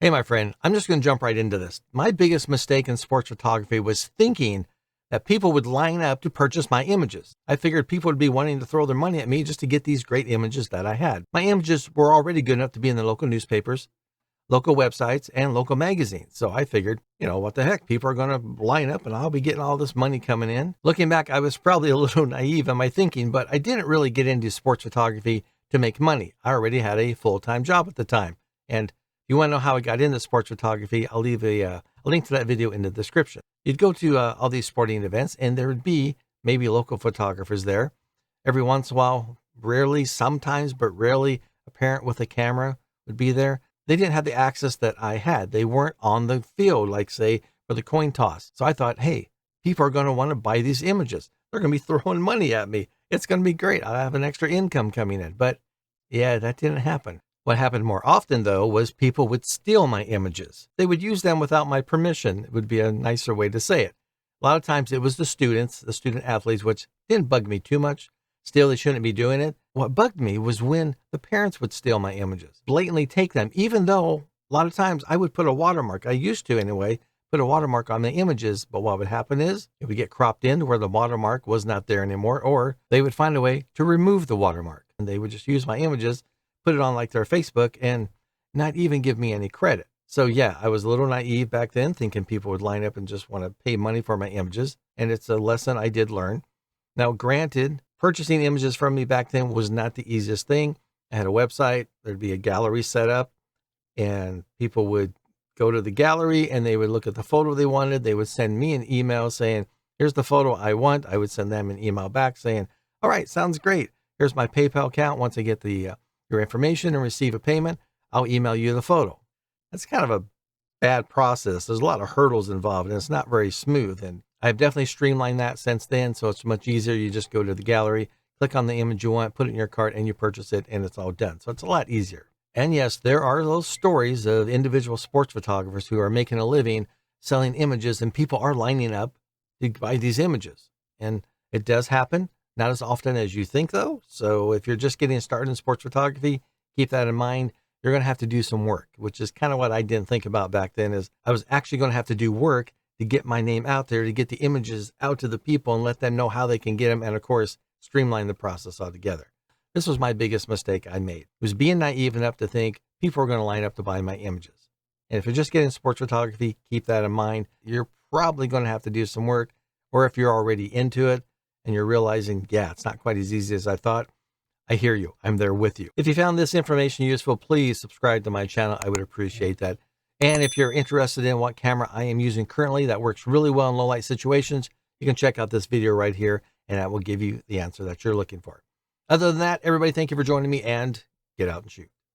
Hey, my friend, I'm just going to jump right into this. My biggest mistake in sports photography was thinking that people would line up to purchase my images. I figured people would be wanting to throw their money at me just to get these great images that I had. My images were already good enough to be in the local newspapers, local websites, and local magazines. So I figured, what the heck? People are going to line up and I'll be getting all this money coming in. Looking back, I was probably a little naive in my thinking, but I didn't really get into sports photography to make money. I already had a full-time job at the time. And if you want to know how I got into sports photography, I'll leave a link to that video in the description. You'd go to all these sporting events and there would be maybe local photographers there. Every once in a while, rarely, sometimes, but rarely, a parent with a camera would be there. They didn't have the access that I had. They weren't on the field, like say, for the coin toss. So I thought, hey, people are going to want to buy these images. They're going to be throwing money at me. It's going to be great. I'll have an extra income coming in. But yeah, that didn't happen. What happened more often, though, was people would steal my images. They would use them without my permission. It would be a nicer way to say it. A lot of times it was the students, the student athletes, which didn't bug me too much. Still, they shouldn't be doing it. What bugged me was when the parents would steal my images, blatantly take them, even though a lot of times I would put a watermark. I used to anyway, put a watermark on the images. But what would happen is it would get cropped in to where the watermark was not there anymore, or they would find a way to remove the watermark. And they would just use my images, put it on like their Facebook, and not even give me any credit. So yeah, I was a little naive back then, thinking people would line up and just want to pay money for my images. And it's a lesson I did learn. Now, granted, purchasing images from me back then was not the easiest thing. I had a website, there'd be a gallery set up, and people would go to the gallery and they would look at the photo they wanted. They would send me an email saying, here's the photo I want. I would send them an email back saying, all right, sounds great. Here's my PayPal account. Once I get your information and receive a payment, I'll email you the photo. That's kind of a bad process. There's a lot of hurdles involved and it's not very smooth. And I've definitely streamlined that since then. So it's much easier. You just go to the gallery, click on the image you want, put it in your cart, and you purchase it, and it's all done. So it's a lot easier. And yes, there are those stories of individual sports photographers who are making a living selling images, and people are lining up to buy these images. And it does happen. Not as often as you think, though. So if you're just getting started in sports photography, keep that in mind. You're going to have to do some work, which is kind of what I didn't think about back then, is I was actually going to have to do work to get my name out there, to get the images out to the people and let them know how they can get them. And of course, streamline the process altogether. This was my biggest mistake I made, was being naive enough to think people are going to line up to buy my images. And if you're just getting sports photography, keep that in mind. You're probably going to have to do some work, or if you're already into it and you're realizing, yeah, it's not quite as easy as I thought, I hear you. I'm there with you. If you found this information useful, please subscribe to my channel. I would appreciate that. And if you're interested in what camera I am using currently that works really well in low light situations, you can check out this video right here, and that will give you the answer that you're looking for. Other than that, everybody, thank you for joining me, and get out and shoot.